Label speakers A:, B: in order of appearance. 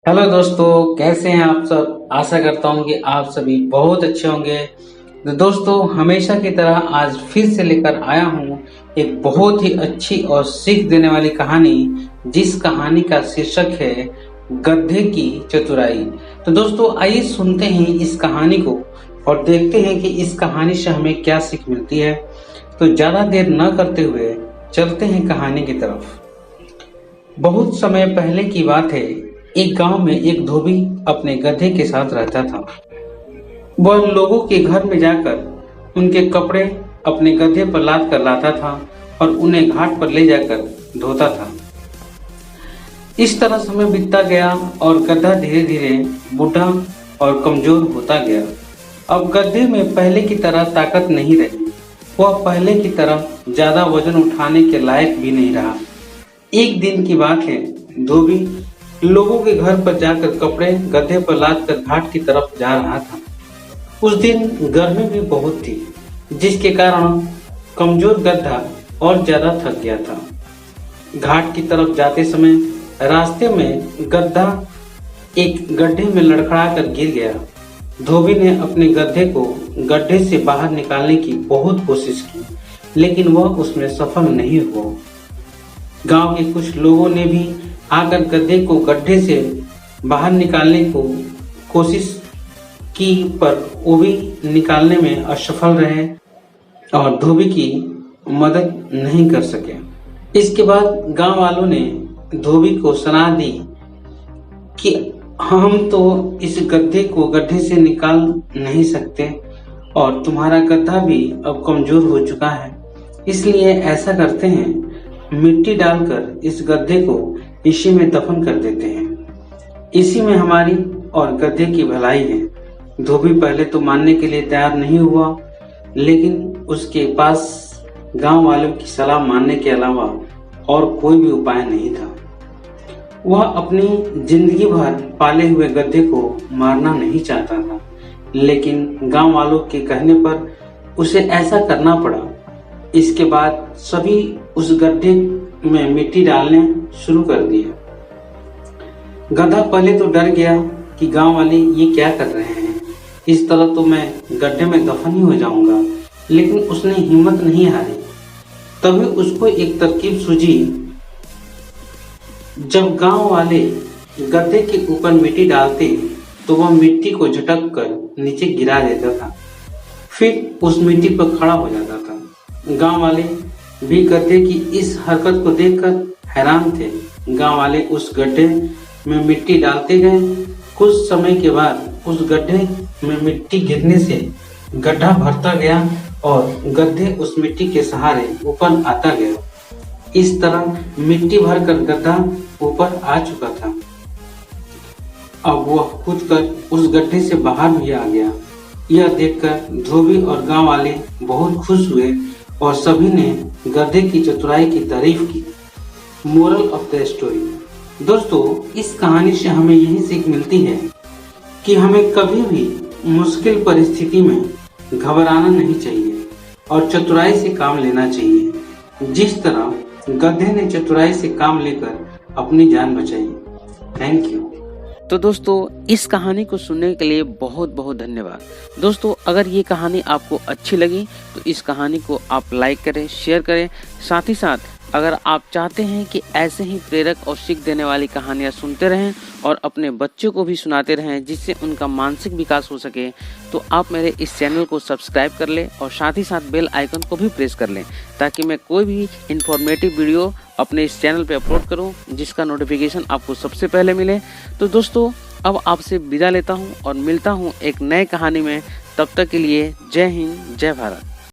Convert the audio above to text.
A: Hello दोस्तों, कैसे हैं आप सब। आशा करता हूं कि आप सभी बहुत अच्छे होंगे। तो दोस्तों, हमेशा की तरह आज फिर से लेकर आया हूं एक बहुत ही अच्छी और सीख देने वाली कहानी, जिस कहानी का शीर्षक है गधे की चतुराई। तो दोस्तों, आइए सुनते हैं इस कहानी को और देखते हैं कि इस कहानी से हमें क्या सीख मिलती है। तो ज्यादा देर न करते हुए चलते हैं कहानी की तरफ। बहुत समय पहले की बात है। एक गांव में एक धोबी अपने गधे के साथ रहता था। वह लोगों के घर में जाकर उनके कपड़े अपने गधे पर लाद कर लाता था और उन्हें घाट पर ले जाकर धोता था। इस तरह समय बीतता गया और गधा धीरे धीरे बूढ़ा और कमजोर होता गया। अब गधे में पहले की तरह ताकत नहीं रही। वह पहले की तरह ज्यादा वजन उठाने के लायक भी नहीं रहा। एक दिन की बात है, धोबी लोगों के घर पर जाकर कपड़े गधे पर लाद कर घाट की तरफ जा रहा था। उस दिन गर्मी भी बहुत थी, जिसके कारण कमजोर गधा और ज्यादा थक गया था। घाट की तरफ जाते समय रास्ते में गधा एक गड्ढे में लड़खड़ा कर गिर गया। धोबी ने अपने गधे को गड्ढे से बाहर निकालने की बहुत कोशिश की, लेकिन वह उसमें सफल नहीं हुआ। गांव के कुछ लोगों ने भी आकर गधे को गड्ढे से बाहर निकालने को कोशिश की, पर वो भी निकालने में असफल रहे और धोबी की मदद नहीं कर सके। इसके बाद गांव वालों ने धोबी को सलाह दी कि हम तो इस गधे को गड्ढे से निकाल नहीं सकते और तुम्हारा गधा भी अब कमजोर हो चुका है, इसलिए ऐसा करते हैं, मिट्टी डालकर इस गड्ढे को इसी में दफन कर देते हैं। इसी में हमारी और गधे की भलाई है। धोबी पहले तो मानने के लिए तैयार नहीं हुआ, लेकिन उसके पास गांव वालों की सलाह मानने के अलावा और कोई भी उपाय नहीं था। वह अपनी जिंदगी भर पाले हुए गधे को मारना नहीं चाहता था, लेकिन गांव वालों के कहने पर उसे ऐसा करना पड़ा। इसके बाद सभी उस गड्ढे में मिट्टी डालने शुरू कर दिया। गधा पहले तो डर गया कि गांव वाले ये क्या कर रहे हैं, इस तरह तो मैं गड्ढे में दफन ही हो जाऊंगा, लेकिन उसने हिम्मत नहीं हारी। तभी उसको एक तरकीब सूझी। जब गांव वाले गड्ढे के ऊपर मिट्टी डालते तो वह मिट्टी को झटक कर नीचे गिरा देता था, फिर उस मिट्टी पर खड़ा हो जाता था। गांव वाले भी गड्ढे की इस हरकत को देखकर हैरान थे। गांव वाले उस गड्ढे में मिट्टी डालते गए। कुछ समय के बाद उस गड्ढे में मिट्टी गिरने से गड्ढा भरता गया और गड्ढे उस मिट्टी के सहारे ऊपर आता गया। इस तरह मिट्टी भरकर गड्ढा ऊपर आ चुका था। अब वह कूदकर उस गड्ढे से बाहर भी आ गया। यह देखकर धोबी और गांव वाले बहुत खुश हुए और सभी ने गधे की चतुराई की तारीफ की। Moral of the story. दोस्तों, इस कहानी से हमें यही सीख मिलती है कि हमें कभी भी मुश्किल परिस्थिति में घबराना नहीं चाहिए और चतुराई से काम लेना चाहिए, जिस तरह गधे ने चतुराई से काम लेकर अपनी जान बचाई। Thank you.
B: तो दोस्तों, इस कहानी को सुनने के लिए बहुत बहुत धन्यवाद। दोस्तों, अगर ये कहानी आपको अच्छी लगी तो इस कहानी को आप लाइक करें, शेयर करें। साथ ही साथ अगर आप चाहते हैं कि ऐसे ही प्रेरक और सीख देने वाली कहानियाँ सुनते रहें और अपने बच्चों को भी सुनाते रहें, जिससे उनका मानसिक विकास हो सके, तो आप मेरे इस चैनल को सब्सक्राइब कर लें और साथ ही साथ बेल आइकन को भी प्रेस कर लें, ताकि मैं कोई भी इंफॉर्मेटिव वीडियो अपने इस चैनल पे अपलोड करूं, जिसका नोटिफिकेशन आपको सबसे पहले मिले। तो दोस्तों, अब आपसे विदा लेता हूं और मिलता हूं एक नए कहानी में। तब तक के लिए जय हिंद, जय भारत।